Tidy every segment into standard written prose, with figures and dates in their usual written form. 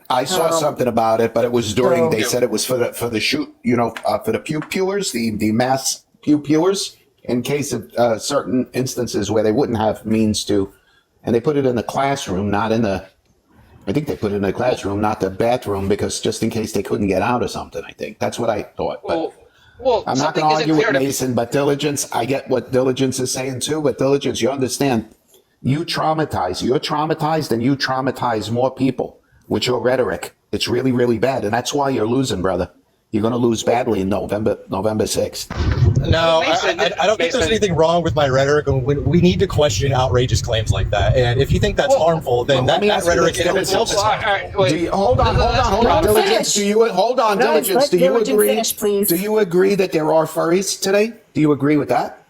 I saw something about it, but it was during. They said it was for the shoot, for the pewers, the mass pewers, in case of certain instances where they wouldn't have means to, and they put it in the classroom, not in the. I think they put it in the classroom, not the bathroom, because just in case they couldn't get out or something. I think that's what I thought. Well, I'm not going to argue with Mason, but Diligence. I get what Diligence is saying too. But Diligence, you understand. You're traumatized, and you traumatize more people with your rhetoric. It's really, really bad, and that's why you're losing, brother. You're going to lose badly in November 6th. No, I don't think there's anything wrong with my rhetoric. We need to question outrageous claims like that. And if you think that's harmful, then that rhetoric in itself is harmful. Hold on, Diligence. Do you agree that there are furries today? Do you agree with that?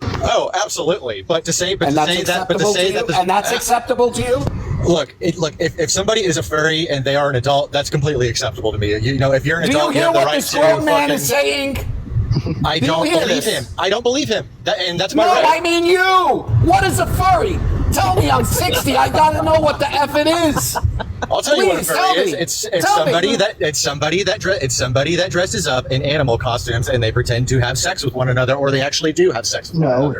Oh, absolutely. But to say that's acceptable to you? Look, if somebody is a furry and they are an adult, that's completely acceptable to me. If you're an adult, you have the right to. Do you hear what this grown man is saying? I don't believe him. I don't believe him. And that's my right. No, I mean you. What is a furry? Tell me, I'm 60. I gotta know what the F it is. I'll tell you what a furry is. It's somebody that dresses up in animal costumes and they pretend to have sex with one another, or they actually do have sex with one another.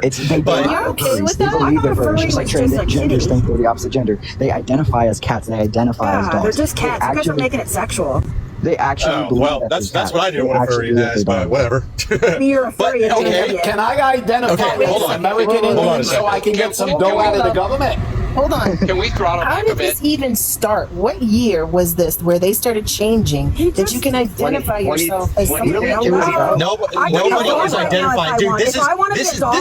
You're okay with that? They believe they're furries, just like transgenders think they're the opposite gender. They identify as cats. They identify as dogs. They're just cats. You guys are making it sexual. They actually believe that's what I do what a furry is, but whatever. You're a furry. Can I identify as American Indian so I can get some dough out of the government? Hold on. Can we throttle back a bit? How did this even start? What year was this where they started changing that you can identify yourself as somebody else? Nobody is identifying. Dude, this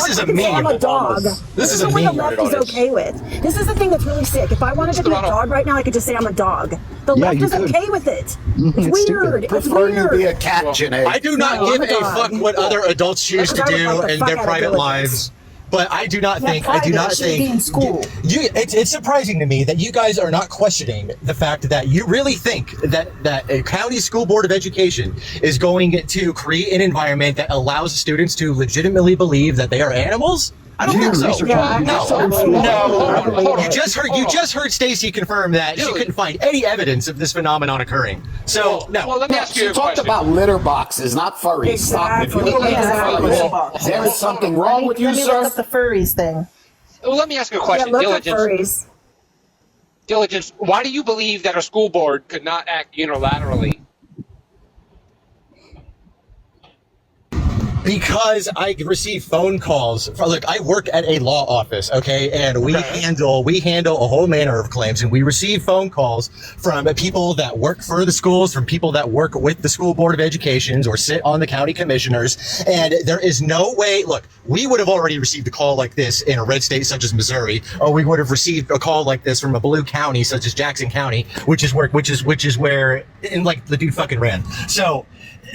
is a meme. I'm a dog. This is a meme. meme. The left is okay with. This is the thing that's really sick. If I wanted to be a dog right now, I could just say I'm a dog. The left is okay with it. It's weird. It's weird. You be a cat, Janae. I do not give a fuck what other adults choose to do in their private lives. But I do not think. In school. It's surprising to me that you guys are not questioning the fact that you really think that a county school board of education is going to create an environment that allows students to legitimately believe that they are animals. I don't think so. No. You just heard Stacy confirm that she couldn't find any evidence of this phenomenon occurring. So no. Well, let me ask you a question. She talked about litter boxes, not furries. Exactly. There is something wrong with you, sir. Look up the furries thing. Well, let me ask you a question. Diligence, why do you believe that a school board could not act unilaterally? Because I receive phone calls. Look, I work at a law office, okay, and we handle a whole manner of claims, and we receive phone calls from people that work for the schools, from people that work with the school board of educations or sit on the county commissioners, and there is no way. Look, we would have already received a call like this in a red state such as Missouri, or we would have received a call like this from a blue county such as Jackson County, which is where the dude fucking ran. So.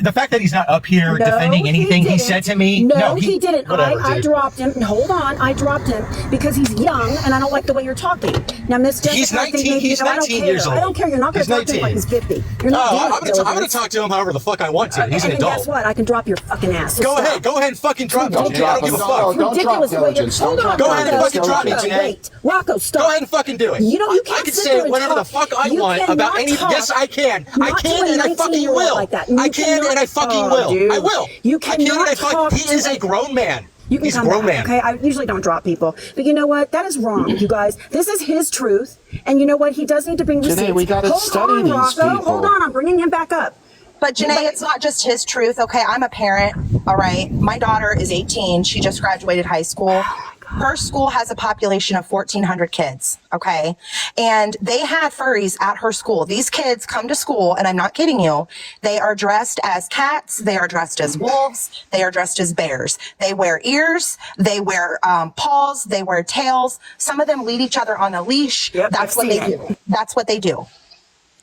The fact that he's not up here defending anything he said to me. No, he didn't. I dropped him. Hold on. I dropped him because he's young and I don't like the way you're talking. Now, Miss Jessica, he's 19. He's 19 years old. I don't care. You're not going to talk to him like he's 50. You're not I'm going to talk to him however the fuck I want to. He's an adult. Guess what? I can drop your fucking ass. Go ahead and fucking drop me. I don't give a fuck. Ridiculous way you're. Hold on. Go ahead and fucking drop me, Janae. Rocco, stop. Go ahead and fucking do it. You can't I can say whatever the fuck I want about anything. Yes, I can. I can and I fucking will. I can and I fucking will. I will. You cannot talk. He is a grown man. He's a grown man. Okay, I usually don't drop people, but you know what? That is wrong, you guys. This is his truth, and you know what? He does need to bring receipts. Janae, we got to study these people. Hold on, I'm bringing him back up. But Janae, it's not just his truth. Okay, I'm a parent. All right, my daughter is 18. She just graduated high school. Her school has a population of 1,400 kids, okay? And they had furries at her school. These kids come to school, and I'm not kidding you, they are dressed as cats, they are dressed as wolves, they are dressed as bears. They wear ears, they wear paws, they wear tails. Some of them lead each other on a leash. Yep, That's what they do. That's what they do.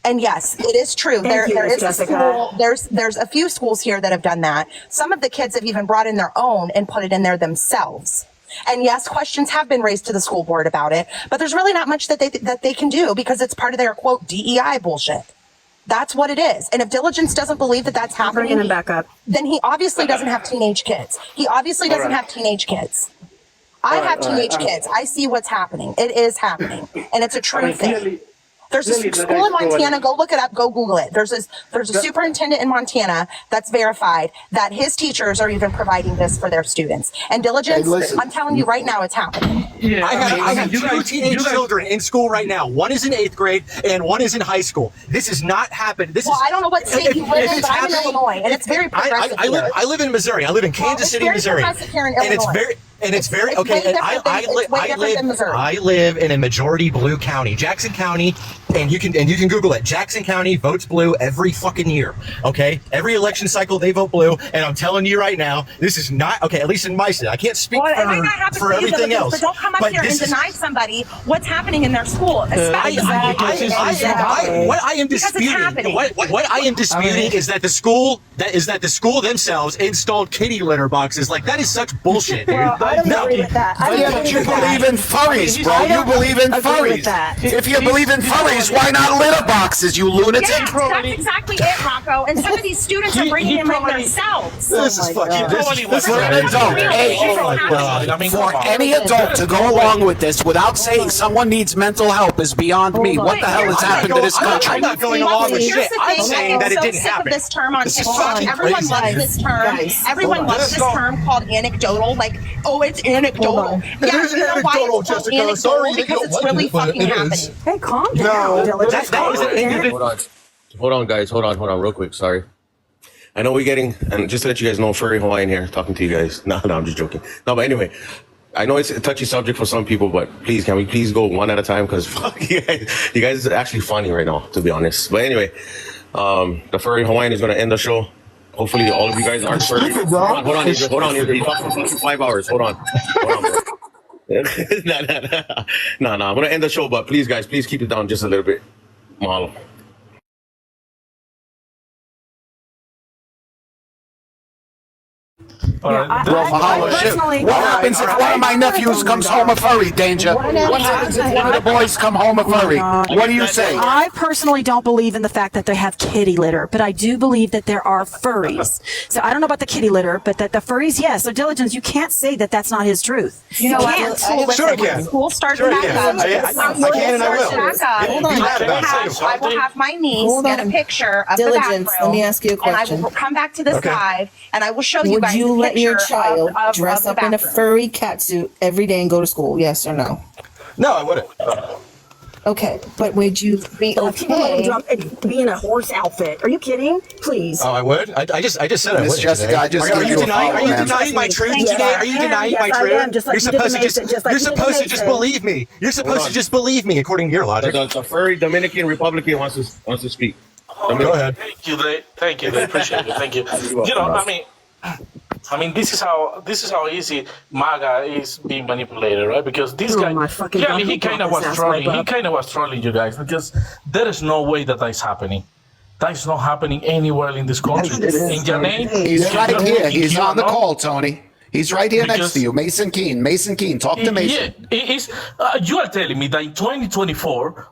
And yes, it is true. There is a school, there's a few schools here that have done that. Some of the kids have even brought in their own and put it in there themselves. And yes, questions have been raised to the school board about it, but there's really not much that they can do because it's part of their quote DEI bullshit. That's what it is. And if Diligence doesn't believe that that's happening, bringing him back up. Then he obviously doesn't have teenage kids. He obviously doesn't have teenage kids. I have teenage kids. I see what's happening. It is happening, and it's a true thing. There's a school in Montana. Go look it up. Go Google it. There's a superintendent in Montana that's verified that his teachers are even providing this for their students. And diligence, I'm telling you right now, it's happening. Yeah, I have two teenage children in school right now. One is in 8th grade and one is in high school. This has not happened. I don't know what state you live in, but I'm in Illinois, and it's very progressive. I live in Missouri. I live in Kansas City, Missouri. And it's very okay. And I live in a majority blue county, Jackson County, and you can Google it. Jackson County votes blue every fucking year. Okay, every election cycle they vote blue, and I'm telling you right now, this is not okay. At least in my state, I can't speak for everything else. But don't come up here and deny somebody what's happening in their school. What I am disputing is that the school themselves installed kitty litter boxes. Like that is such bullshit, dude. Well, I don't agree with that. You believe in furries, bro. You believe in furries. If you believe in furries, why not litter boxes, you lunatic? Yeah, that's exactly it, Rocco. And some of these students are bringing them in themselves. This is fucking. For an adult, for any adult to go along with this without saying someone needs mental help is beyond me. What the hell has happened to this country? I'm not going along with shit. I'm saying that it didn't happen. This term on TikTok. Everyone loves this term. Everyone loves this term called anecdotal. Like, oh, it's anecdotal. Yeah, you know why it's called anecdotal? Because it's really fucking happening. Hey, calm down. Hold on, guys. Hold on, real quick. Sorry. I know we're getting, and just to let you guys know, furry Hawaiian here, talking to you guys. No, I'm just joking. No, but anyway, I know it's a touchy subject for some people, but please, can we please go one at a time? Because fuck you guys are actually funny right now, to be honest. But anyway, the furry Hawaiian is going to end the show. Hopefully, all of you guys aren't furry. Hold on. You talked for fucking 5 hours. Hold on, bro. No. I'm going to end the show, but please, guys, please keep it down just a little bit. Mahalo. What happens if one of my nephews comes home a furry, Danger? What happens if one of the boys come home a furry? What do you say? I personally don't believe in the fact that they have kitty litter, but I do believe that there are furries. So I don't know about the kitty litter, but that the furries, yes. So Diligence, you can't say that that's not his truth. You know what? Sure I can. School starts back up. I can and I will. I will have my niece get a picture of Diligence, the bathroom. let me ask you a question. And I will come back to this live, and I will show you guys. Would you let your child of dress up in a furry catsuit every day and go to school? Yes or no? No, I wouldn't. Okay, but would you be okay? Be in a horse outfit. Are you kidding? Please. Oh, I would. I just said I would. Jessica, I just are you denying my truth today? Are you denying my truth? You're supposed to just believe me. You're supposed to just believe me, according to your logic. The furry Dominican Republican wants to speak. Go ahead. Thank you. They appreciate it. Thank you. You know, I mean, this is how easy MAGA is being manipulated, right? Because this guy, he kind of was trolling. He kind of was trolling you guys because there is no way that is happening. That is not happening anywhere in this country. In Janae, he's right here. He's on the call, Tony. He's right here next to you, Mason Keene. Mason Keene, talk to Mason. Yeah, you are telling me that in 2024,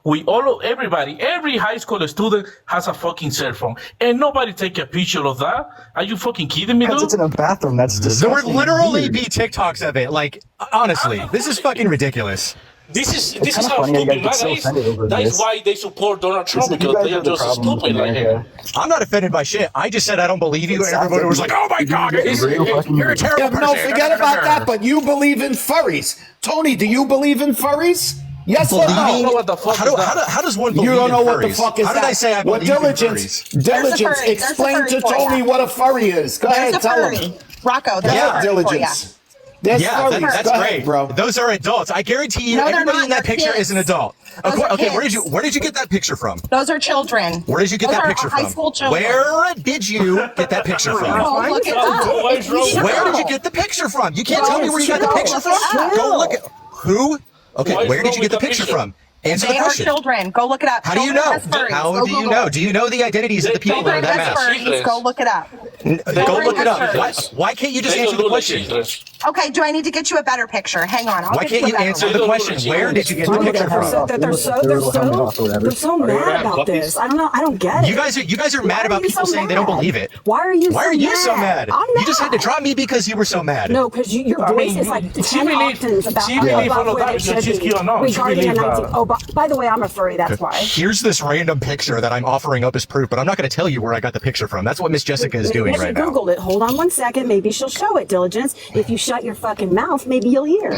every high school student has a fucking cell phone, and nobody take a picture of that? Are you fucking kidding me, dude? It's in a bathroom. That's disgusting. There would literally be TikToks of it. Like, honestly, this is fucking ridiculous. This is how stupid MAGA is. That is why they support Donald Trump, because they are just stupid right here. I'm not offended by shit. I just said I don't believe you, and everybody was like, "Oh my god, you're a terrible person." No, forget about that. But you believe in furries, Tony? Do you believe in furries? Yes or no? I don't know what the fuck is that. How does one believe in You don't know furries? what the fuck is how that? Did I say I believe in Diligence, explain to Tony what a furry is. Go ahead, tell him. Rocco, Diligence. That's great, ahead, bro. Those are adults. I guarantee you, everybody in that picture is an adult. Okay, where did you get that picture from? Those are children. Where did you get that picture from? High school children. Where did you get that picture from? Look it up. Where did you get the picture from? You can't tell me where you got the picture from. Go look at who? Okay, where did you get the picture from? Answer the question. They are children. Go look it up. How do you know? How do you know? Do you know the identities of the people that are that mask? Go look it up. Go look it up. Why can't you just answer the question? Okay, do I need to get you a better picture? Hang on. Why can't you answer the question? Where did you get the picture from? They're so mad about this. I don't know. I don't get it. You guys are mad about people saying they don't believe it. Why are you so mad? I'm not. You just had to drop me because you were so mad. No, because your voice is like 10 octaves about where it should be regarding a 19. Oh, by the way, I'm a furry. That's why. Here's this random picture that I'm offering up as proof, but I'm not going to tell you where I got the picture from. That's what Miss Jessica is doing right now. Googled it. Hold on one second. Maybe she'll show it, Diligence. If you shut your fucking mouth, maybe you'll hear.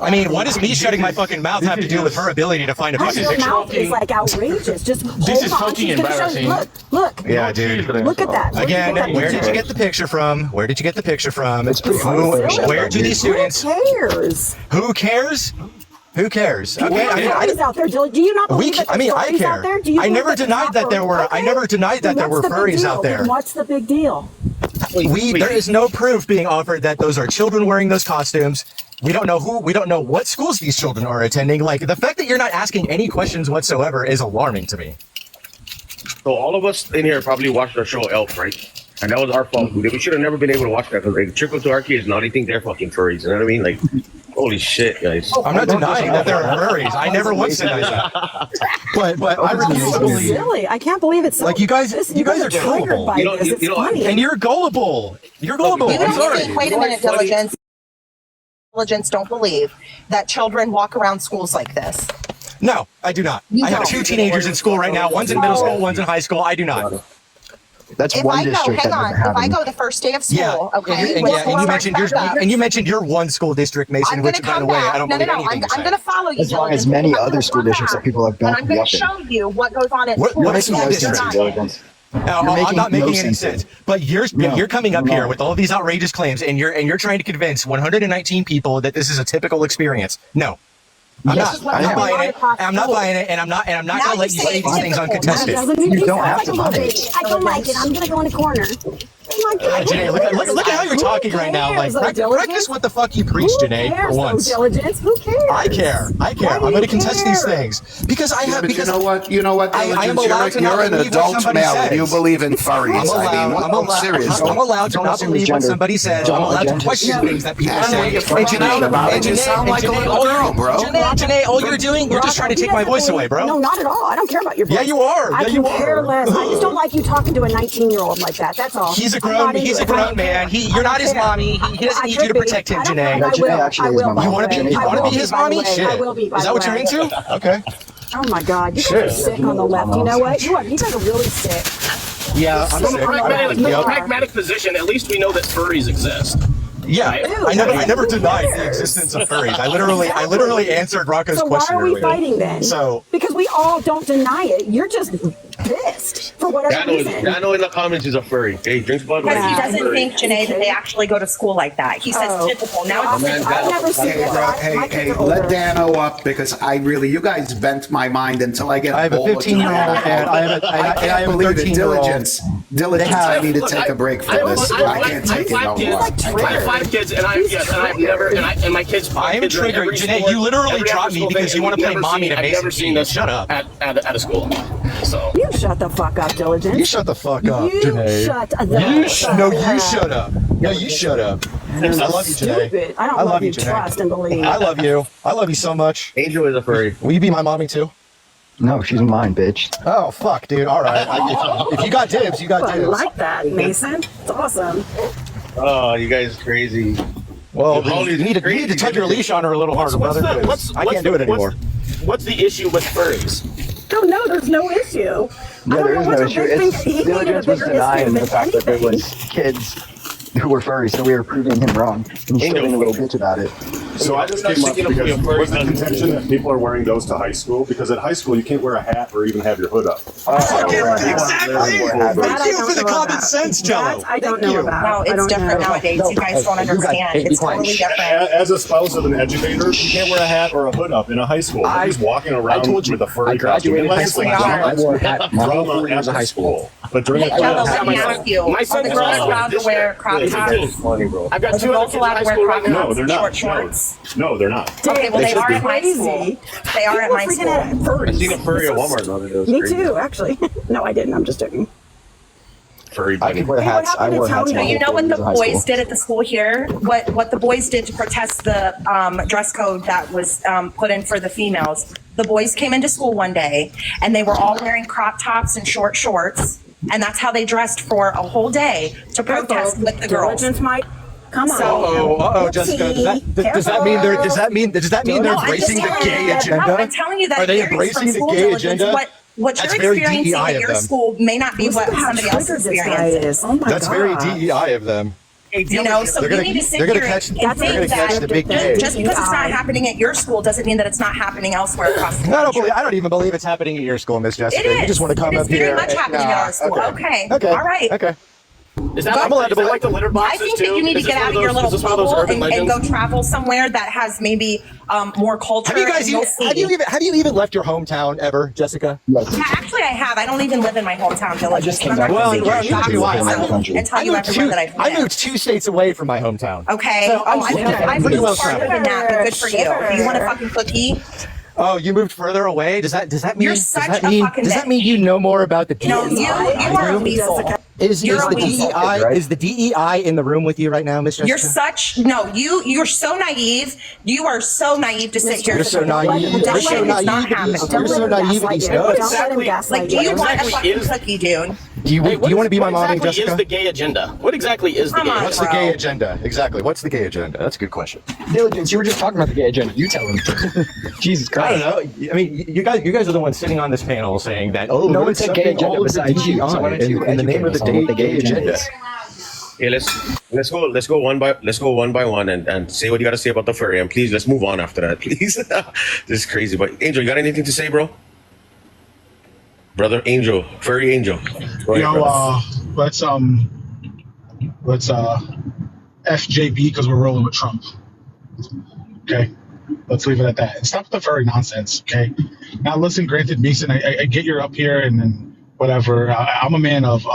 I mean, what does me shutting my fucking mouth have to do with her ability to find a fucking Your picture? mouth is like outrageous. Just hold This is on. fucking She's gonna show you. embarrassing. Look. Yeah, dude. Look at that. Again, where did you get the picture from? Where did you get the picture from? Where do these students? Who cares? Who cares? Who cares? Okay, Furries out there. Do you not believe that there's I furries care. out there? Do you I never believe that denied there's that there were. okay. I never denied that there were What's the big furries deal? out there. Then what's the big deal? There is no proof being offered that those are children wearing those costumes. We don't know who. We don't know what schools these children are attending. Like the fact that you're not asking any questions whatsoever is alarming to me. So all of us in here probably watched our show Elf, right? And that was our fault. We should have never been able to watch that because they trickle to our kids. Now they think they're fucking furries. You know what I mean? Like, holy shit, guys. I'm not denying that there are furries. I never once denied that. But I refuse to believe. Silly. I can't believe it's so, Like you guys are triggered gullible. by this. It's funny. And you're gullible. You're gullible. You I'm don't sorry. think, wait a minute, Diligence. Diligence don't believe that children walk around schools like this. No, I do not. You I have don't. 2 teenagers in school right now. One's in middle school, one's in high school. I do not. That's If one I go, district hang that on, doesn't have if I them. go the first day of school, okay, And with you school mentioned starts back up, and you mentioned your one school district, Mason, I'm which going to by the come way, back. I don't No, believe no, anything I'm going to follow you. As long Diligence. as many I'm gonna other school come districts back, that people have and gone I'm going to through. show you what goes on at What school. You're making no that sense, you're not. Diligence. No, You're I'm making not making no any sense. sense. But you're coming up No. here with all these outrageous claims, and you're trying to convince 119 people that this is a typical experience. No. I'm Yes, not. I'm I not am. buying it. I'm not buying it, and I'm not Now gonna let you you say say these things typical. uncontested. You don't have to buy it. I don't like it. I'm gonna go in a corner. Oh my God. Janae, look at how you're talking right now. Like, practice what the fuck you preach, Janae, for once. Diligence. Who cares? I care. Why do I'm going you to contest these care? things because I have. But Because you know what? I am Diligence, allowed to not you're an believe what adult somebody male and you says. believe in furries. I mean, I'm allowed to Don't not assume believe what gender. somebody says. I'm Don't allowed to gender. question things that people And say. when you're frustrated about it, you sound like a little girl, bro. Janae, all you're doing, you're just trying to take my voice away, bro. No, not at all. I don't care about your voice. Yeah, you are. I Yeah, can you care are. less. I just don't like you talking to a 19-year-old like that. That's all. He's a I'm not grown. into He's a it. I grown don't man. care. You're I not don't his care. mommy. He doesn't I need could you to be. protect him, I don't Janae. care. I Janae will. actually I is will, my by You the want to way. be? You I want to will be his by the mommy? way. Shit. I will be. By Is that the what you're way. into? Okay. Oh my God, you guys are sick on the left. You know what? You guys are really sick. Yeah, I'm From a sick. pragmatic, pragmatic position, at least we know that furries exist. Yeah, Ew, I never who denied the cares? existence of furries. I literally answered Rocco's So why question are we earlier. fighting then? So because we all don't deny it. You're just pissed for whatever reason. Dano in the comments is a furry. Hey, drinks Bud Light. Because he he's a doesn't furry. think, Janae, that they actually go to school like that. He says Oh. typical. Now I've it's never seen Hey, it. bro, My hey, kids are let older. Dano up because you guys bent my mind until I get I have a bowl of 15-year-old and I have I a believe it. 13-year-old. Diligence. I need to take a break from this. I can't take it no more. I have 5 kids, and I've never, and my kids. I am kids are in triggered. every Janae, sport, you literally every dropped me after-school because thing, you wanna and play we've mommy to I've Mason never seen Key. this Shut up. at a school. So You shut the fuck up, Diligence. You shut the fuck up, You Janae. shut the You fuck no, up. you shut up. No, you shut up. I love you, Janae. Stupid. I don't I love love you. you, Janae. Trust and believe. I love you. I love you so much. Angel is a furry. Will you be my mommy too? No, she's mine, bitch. Oh fuck, dude. All right. If you got dibs, you got I dibs. like that, Mason. It's awesome. Oh, you guys crazy. Well, All these you need to crazy tug your leash on her a little harder, brother. 'Cause I can't do it anymore. What's the issue with furries? Oh no, there's no issue. No, there is no issue. It's Diligence was denying the fact that there was kids who were furry, so we were proving him wrong. And he's still being a little bitch about it. So I just came up because was the contention that people are wearing those to high school? Because at high school you can't wear a hat or even have your hood up. Exactly. Thank you for the common sense, Jello. I don't know about. No, it's different nowadays. You guys don't understand. It's totally different. As a spouse of an educator, you can't wear a hat or a hood up in a high school. You're just walking around with a furry costume. Unless it's I wore a hat my whole 4 years of high school. But during Hey, Jello, let me ask you. My Are son the girls allowed to wear crop tops? Funny, bro. I've got Are the 2 girls other kids in allowed high to wear school crop right now. No, they're tops, not. short shorts? No, they're not. Okay, well, they are in high school. Crazy. They are in high school. I seen a furry at Walmart the other day. It was Me crazy. too, actually. No, I didn't. I'm just joking. furry I bunny. could wear hats. I wore hats. So my you know whole what the 4 years of high boys school. did at the school here? What the boys did to protest the dress code that was put in for the females. The boys came into school one day and they were all wearing crop tops and short shorts, and that's how they dressed for a whole day to protest with the girls. Diligence might come on. Oh, Jessica, does that mean they're No, I'm embracing just the telling gay you that- agenda? no, I'm telling you that Are they it varies from embracing the school gay diligence. agenda? What That's you're very experiencing DEI at of your them. school may not be what How somebody else triggered this guy experiences. is. Oh my That's God. very DEI of them. You know, so They're you gonna- need to sit they're gonna here catch- and they're think gonna catch that the big gay. just because it's not happening at your school doesn't mean that it's not happening elsewhere across the country. I don't even believe it's happening at your school, Miss Jessica. It is. You just want to come It is up here. very much happening at our school. Okay. Okay. All right. Okay. Is that I'm allowed to believe. like the litter I boxes think too? that you need to Is this get one out of those- your is little this one of those bubble urban and go legends? travel somewhere that has maybe more culture. Have you guys and you'll even, see. have you even left your hometown ever, Jessica? Yeah, actually, I have. I don't even live in my hometown village. just came I'm back not from gonna vacation. sit here and Well, dox myself country. and tell you everywhere that I've I been. moved 2 states away from my hometown. Okay. So I'm I've pretty moved well farther than that, but good for you. Do you want a fucking cookie? Oh, you moved further away? Does that mean You're does such that a mean fucking does that bitch. mean you know more about the DEI? No, you are a weasel. Is You're a the weasel. DEI Right? is the DEI in the room with you right now, Miss Jessica? You're so naive. You are so naive to sit here. You're so naive. You're Don't so let it not naive. happen. You're so naive to these Don't nuts. let him gaslight Like, do you want a exactly fucking is- cookie, dude? Do you want to be my mommy, What exactly Jessica? is the gay agenda? What exactly is the Come gay on. agenda? What's the bro? gay agenda? Exactly. What's the gay agenda? That's a good question. Diligence. You were just talking about the gay agenda. You tell him. Jesus I Christ. don't know. I mean, you guys are the ones sitting on this panel saying that. Oh, No one there's said gay something agenda all of the besides you. DEI So why don't you in the name of the educate us on what the gay agenda agenda. is? Hey, let's go one by one and say what you got to say about the furry, and please let's move on after that, please. This is crazy. But Angel, you got anything to say, bro? Brother Angel, furry Angel. Go ahead, brother. let's FJB because we're rolling with Trump. Okay, let's leave it at that. And stop the furry nonsense. Okay. Now listen, granted, Mason, I get you're up here and then whatever. I'm a man of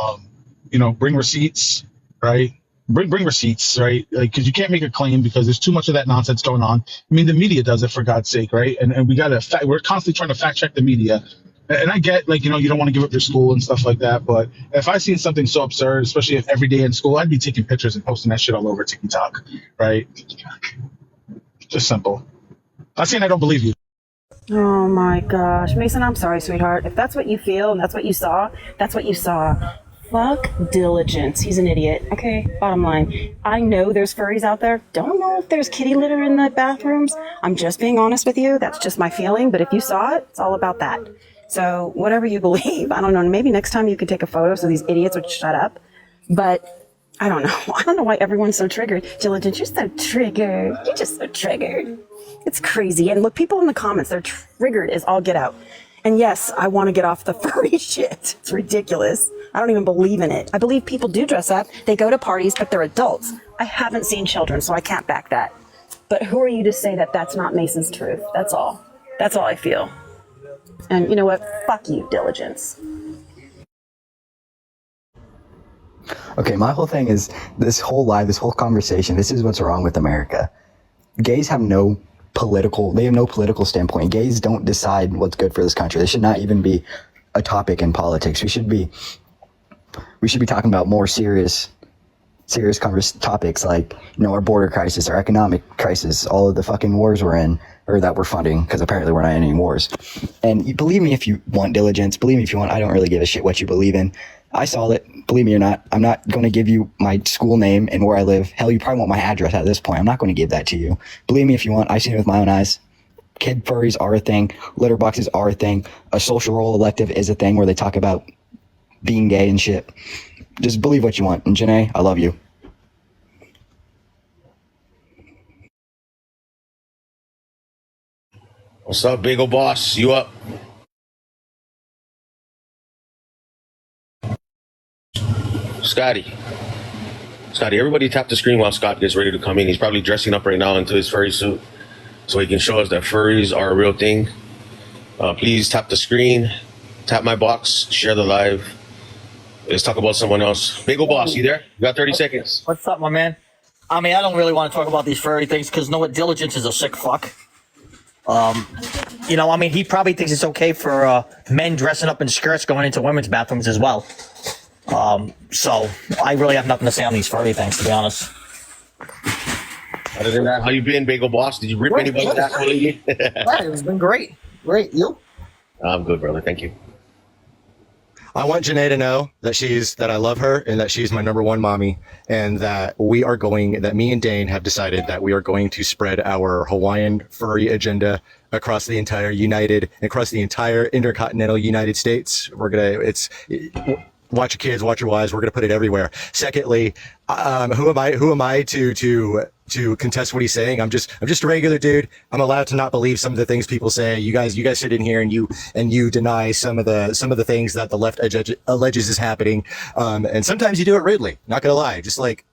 bring receipts, right? Bring receipts, right? Like, because you can't make a claim because there's too much of that nonsense going on. I mean, the media does it, for God's sake, right? And we we're constantly trying to fact check the media. And I get, like, you don't want to give up your school and stuff like that. But if I seen something so absurd, especially if every day in school, I'd be taking pictures and posting that shit all over TikTok, right? Just simple. Not saying I don't believe you. Oh my gosh. Mason, I'm sorry, sweetheart. If that's what you feel and that's what you saw, that's what you saw. Fuck diligence. He's an idiot. Okay, bottom line. I know there's furries out there. Don't know if there's kitty litter in the bathrooms. I'm just being honest with you. That's just my feeling. But if you saw it, it's all about that. So whatever you believe, I don't know. Maybe next time you could take a photo so these idiots would shut up. But I don't know. I don't know why everyone's so triggered. Diligence, you're so triggered. You're just so triggered. It's crazy. And look, people in the comments, they're triggered as all get out. And yes, I want to get off the furry shit. It's ridiculous. I don't even believe in it. I believe people do dress up. They go to parties, but they're adults. I haven't seen children, so I can't back that. But who are you to say that that's not Mason's truth? That's all. That's all I feel. And you know what? Fuck you, diligence. Okay, my whole thing is this whole conversation. This is what's wrong with America. Gays have no political standpoint. Gays don't decide what's good for this country. They should not even be a topic in politics. We should be talking about more serious topics like, our border crisis, our economic crisis, all of the fucking wars we're in, or that we're funding, because apparently we're not in any wars. And believe me if you want diligence, believe me if you want, I don't really give a shit what you believe in. I saw it, believe me or not. I'm not going to give you my school name and where I live. Hell, you probably want my address at this point. I'm not going to give that to you. Believe me if you want, I've seen it with my own eyes. Kid furries are a thing. Litter boxes are a thing. A social role elective is a thing where they talk about being gay and shit. Just believe what you want. And Janae, I love you. What's up, big ol' boss? You up? Scotty, everybody tap the screen while Scott gets ready to come in. He's probably dressing up right now into his furry suit so he can show us that furries are a real thing. Please tap the screen, tap my box, share the live. Let's talk about someone else. Big ol' boss, you there? You got 30 seconds. What's up, my man? I mean, I don't really want to talk about these furry things because know what? Diligence is a sick fuck. He probably thinks it's okay for men dressing up in skirts going into women's bathrooms as well. So I really have nothing to say on these furry things, to be honest. Other than that, how you been, Bagel Boss? Did you rip anybody that lately? Right, it's been great. Great. You? I'm good, brother. Thank you. I want Janae to know that I love her and that she's my number one mommy, and that me and Dane have decided that we are going to spread our Hawaiian furry agenda across the entire intercontinental United States. Watch your kids, watch your wives. We're going to put it everywhere. Secondly, who am I to contest what he's saying? I'm just a regular dude. I'm allowed to not believe some of the things people say. You guys sit in here and you deny some of the things that the left alleges is happening. And sometimes you do it rudely. Not gonna lie. Just like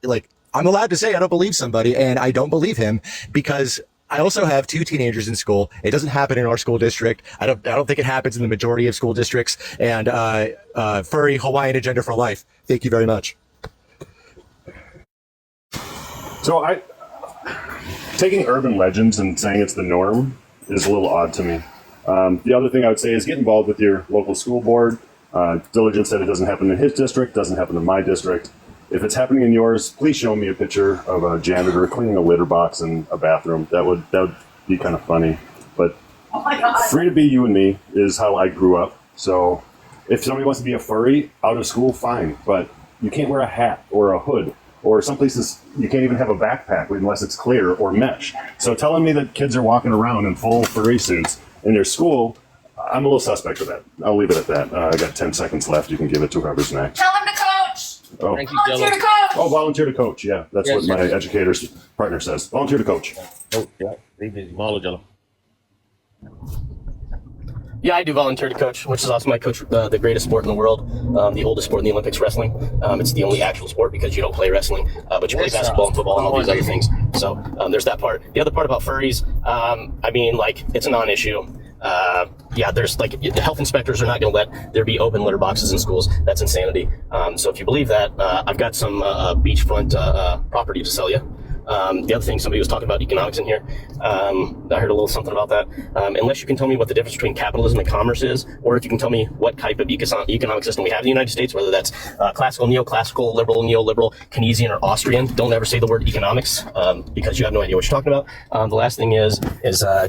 I'm allowed to say I don't believe somebody, and I don't believe him because I also have 2 teenagers in school. It doesn't happen in our school district. I don't think it happens in the majority of school districts. And furry Hawaiian agenda for life. Thank you very much. So taking urban legends and saying it's the norm is a little odd to me. The other thing I would say is get involved with your local school board. Diligence said it doesn't happen in his district, doesn't happen in my district. If it's happening in yours, please show me a picture of a janitor cleaning a litter box in a bathroom. That would be kind of funny. But free to be you and me is how I grew up. So if somebody wants to be a furry out of school, fine. But you can't wear a hat or a hood. Or some places you can't even have a backpack unless it's clear or mesh. So telling me that kids are walking around in full furry suits in their school, I'm a little suspect of that. I'll leave it at that. I got 10 seconds left. You can give it to whoever's next. Tell him to coach. Oh. Volunteer to coach. Oh, volunteer to coach. Yeah, that's what my educator's partner says. Volunteer to coach. Oh, yeah. Mahalo, Jello. Yeah, I do volunteer to coach, which is awesome. I coach the greatest sport in the world, the oldest sport in the Olympics, wrestling. It's the only actual sport because you don't play wrestling, but you play basketball and football and all these other things. So there's that part. The other part about furries, it's a non-issue. There's health inspectors are not going to let there be open litter boxes in schools. That's insanity. So if you believe that, I've got some beachfront property to sell you. The other thing, somebody was talking about economics in here. I heard a little something about that. Unless you can tell me what the difference between capitalism and commerce is, or if you can tell me what type of economic system we have in the United States, whether that's classical, neoclassical, liberal, neoliberal, Keynesian, or Austrian, don't ever say the word economics because you have no idea what you're talking about. The last thing is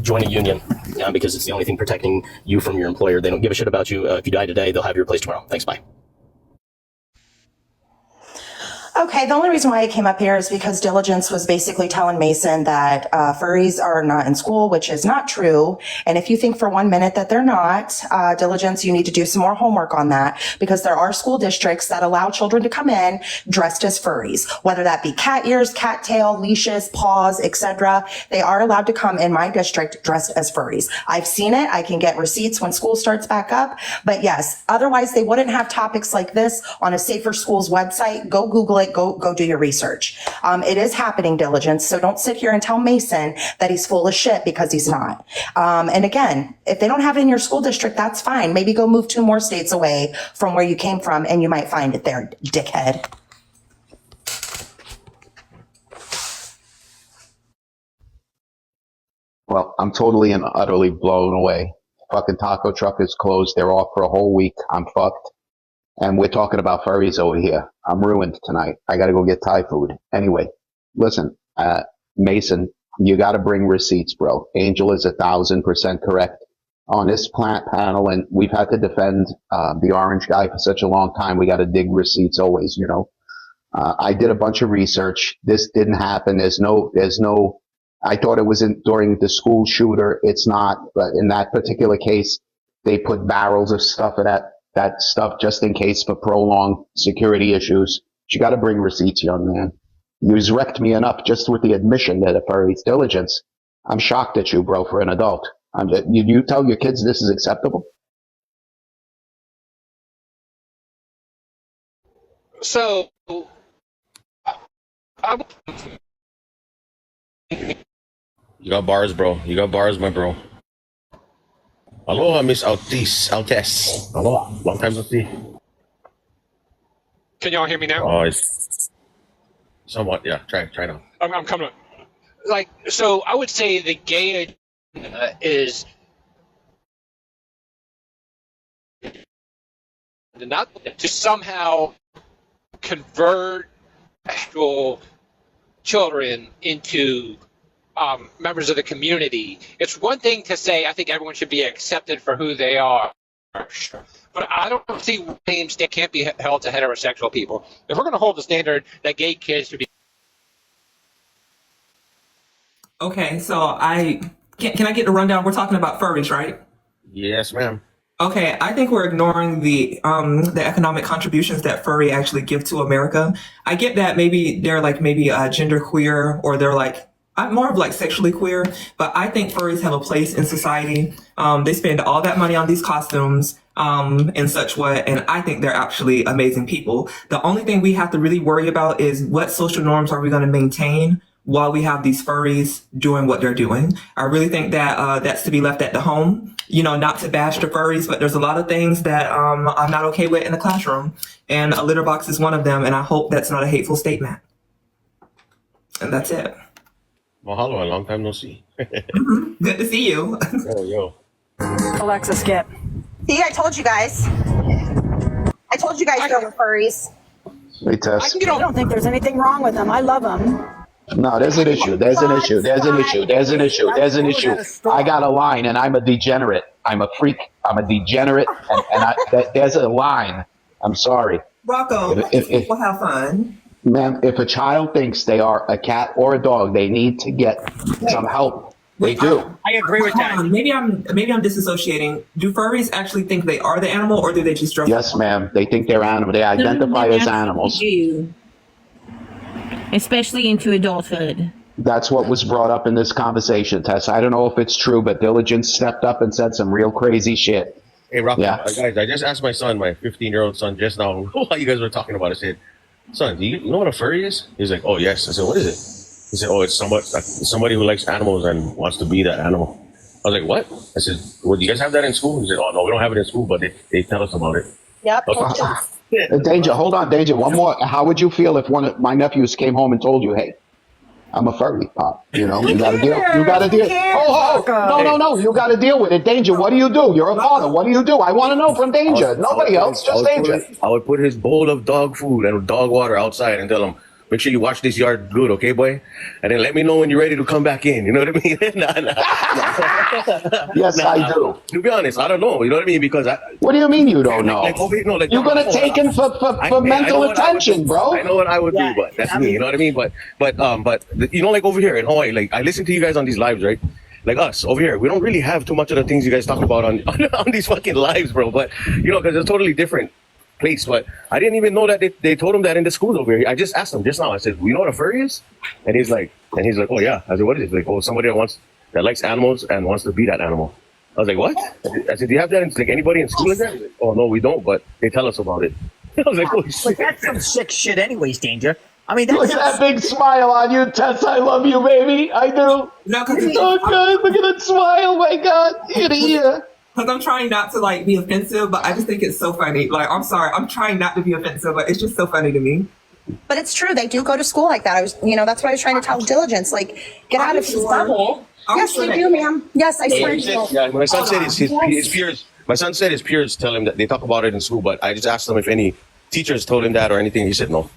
join a union because it's the only thing protecting you from your employer. They don't give a shit about you. If you die today, they'll have you replaced tomorrow. Thanks, bye. Okay, the only reason why I came up here is because Diligence was basically telling Mason that furries are not in school, which is not true. And if you think for 1 minute that they're not, Diligence, you need to do some more homework on that because there are school districts that allow children to come in dressed as furries, whether that be cat ears, cat tail, leashes, paws, etc. They are allowed to come in my district dressed as furries. I've seen it. I can get receipts when school starts back up. But yes, otherwise they wouldn't have topics like this on a Safer Schools website. Go Google it. Go do your research. It is happening, Diligence. So don't sit here and tell Mason that he's full of shit because he's not. And again, if they don't have it in your school district, that's fine. Maybe go move 2 more states away from where you came from and you might find it there, dickhead. Well, I'm totally and utterly blown away. Fucking taco truck is closed. They're off for a whole week. I'm fucked. And we're talking about furries over here. I'm ruined tonight. I got to go get Thai food. Anyway, listen, Mason, you got to bring receipts, bro. Angel is 1,000% correct on this panel, and we've had to defend the orange guy for such a long time. We got to dig receipts always, you know. I did a bunch of research. This didn't happen. There's no. I thought it was during the school shooter. It's not, but in that particular case, they put barrels of stuff in that stuff just in case for prolonged security issues. You got to bring receipts, young man. You've wrecked me enough just with the admission that for his Diligence. I'm shocked at you, bro, for an adult. You tell your kids this is acceptable? So, You got bars, bro. You got bars, my bro. Aloha, Miss Altes. Aloha. Long time no see. can y'all hear me now? Oh, it's somewhat, yeah. Try now. I'm coming up. So I would say the gay is not to somehow convert actual children into members of the community. It's one thing to say, I think everyone should be accepted for who they are. But I don't see names that can't be held to heterosexual people. If we're going to hold the standard that gay kids should be. Okay, so can I get the rundown? We're talking about furries, right? Yes, ma'am. Okay, I think we're ignoring the economic contributions that furry actually give to America. I get that maybe they're like gender queer, or they're like I'm more of like sexually queer, but I think furries have a place in society. They spend all that money on these costumes and such what, and I think they're actually amazing people. The only thing we have to really worry about is what social norms are we going to maintain while we have these furries doing what they're doing. I really think that that's to be left at the home. You know, not to bash the furries, but there's a lot of things that I'm not okay with in the classroom, and a litter box is one of them, and I hope that's not a hateful statement. And that's it. Mahalo, a long time no see. Good to see you. Yo. Alexa, skip. See, I told you guys. I told you guys there were furries. Hey, Tess. I don't think there's anything wrong with them. I love them. No, there's an issue. There's an issue. There's an issue. There's an issue. There's an issue. I got a line, and I'm a degenerate. I'm a freak. I'm a degenerate, and there's a line. I'm sorry. Rocco, we'll have fun. Ma'am, if a child thinks they are a cat or a dog, they need to get some help. They do. I agree with that. Maybe I'm disassociating. Do furries actually think they are the animal, or do they just dress? Yes, ma'am. They think they're animal. They identify as animals. Do. Especially into adulthood. That's what was brought up in this conversation, Tess. I don't know if it's true, but Diligence stepped up and said some real crazy shit. Hey, Rock, Yeah. guys, I just asked my son, my 15-year-old son, just now, while you guys were talking about it. I said, son, do you know what a furry is? He's like, oh, yes. I said, what is it? He said, oh, it's somebody who likes animals and wants to be that animal. I was like, what? I said, well, do you guys have that in school? He said, oh, no, we don't have it in school, but they tell us about it. Yep. Danger, hold on, Danger. One more. How would you feel if one of my nephews came home and told you, hey, I'm a furry, Pop? You know, you got to deal. You got to deal. Oh, no. You got to deal with it. Danger, what do you do? You're a father. What do you do? I want to know from Danger. Nobody else, just Danger. I would put his bowl of dog food and dog water outside and tell him, make sure you watch this yard good, okay, boy? And then let me know when you're ready to come back in. You know what I mean? Yes, I do. To be honest, I don't know. You know what I mean? Because what do you mean you don't know? You're going to take him for mental attention, bro. I know what I would do, but that's me. You know what I mean? But you know, like over here in Hawaii, like I listen to you guys on these lives, right? Like us over here, we don't really have too much of the things you guys talk about on these fucking lives, bro. But you know, because it's totally different place. But I didn't even know that they told him that in the schools over here. I just asked him just now. I said, "You know what a furry is?" And he's like, "Oh yeah." I said, "What is it?" He's like, "Oh, somebody that likes animals and wants to be that animal." I was like, "What?" I said, "Do you have that in like anybody in school like that?" Like, oh no, we don't, but they tell us about it. I was like, "Holy shit!" But that's some sick shit, anyways, Danger. I mean, look at that big smile on you, Tess. I love you, baby. I do. No, oh God, look at that smile. My God, ear to ear. Because I'm trying not to like be offensive, but I just think it's so funny. Like, I'm sorry, I'm trying not to be offensive, but it's just so funny to me. But it's true. They do go to school like that. That's what I was trying to tell Diligence. Like, get out of his bubble. Yes, they do, ma'am. Yes, I swear to you. Yeah, my son said his peers. My son said his peers tell him that they talk about it in school, but I just asked him if any teachers told him that or anything. He said no.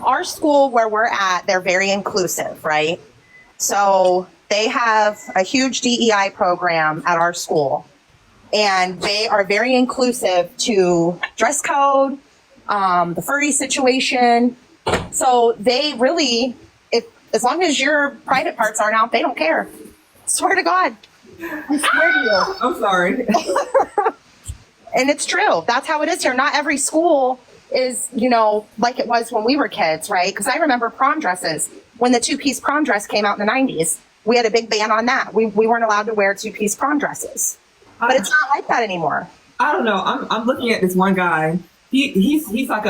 Our school where we're at, they're very inclusive, right? So they have a huge DEI program at our school, and they are very inclusive to dress code, the furry situation. So they really, as long as your private parts aren't out, they don't care. Swear to God. I swear to you. I'm sorry. And it's true. That's how it is here. Not every school is, like it was when we were kids, right? Because I remember prom dresses. When the two-piece prom dress came out in the 90s, we had a big ban on that. We weren't allowed to wear two-piece prom dresses. But it's not like that anymore. I don't know. I'm looking at this one guy. He's like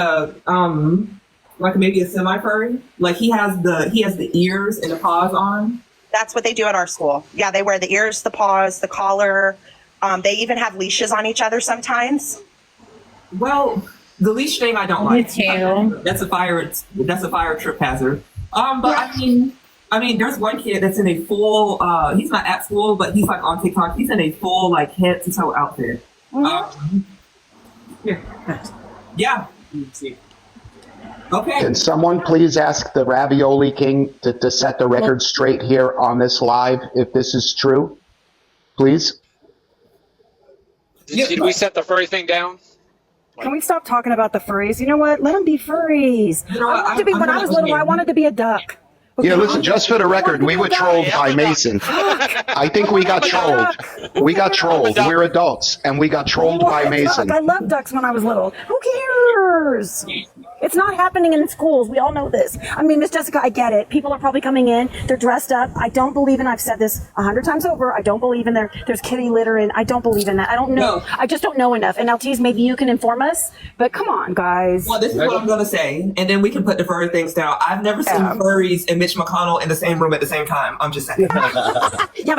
maybe a semi-furry. Like he has the ears and the paws on. That's what they do at our school. Yeah, they wear the ears, the paws, the collar. They even have leashes on each other sometimes. Well, the leash thing I don't like. Me too. That's a fire trip hazard. But I mean, there's one kid that's in a full. He's not at school, but he's like on TikTok. He's in a full like head to toe outfit. Yeah. Okay. Can someone please ask the Ravioli King to set the record straight here on this live if this is true? Please? Did we set the furry thing down? Can we stop talking about the furries? You know what? Let them be furries. You know what? When I was little, I wanted to be a duck. Yeah, listen, just for the record, we were trolled by Mason. I think we got trolled. We got trolled. We're adults, and we got trolled by Mason. I loved ducks when I was little. Who cares? It's not happening in schools. We all know this. I mean, Miss Jessica, I get it. People are probably coming in. They're dressed up. I don't believe in, I've said this 100 times over, I don't believe in there's kitty litter, and I don't believe in that. I don't know. No. I just don't know enough. And LTs, maybe you can inform us, but come on, guys. Well, this is what I'm going to say, and then we can put the furry things down. I've never seen furries and Mitch McConnell in the same room at the same time. I'm just saying. Yeah, but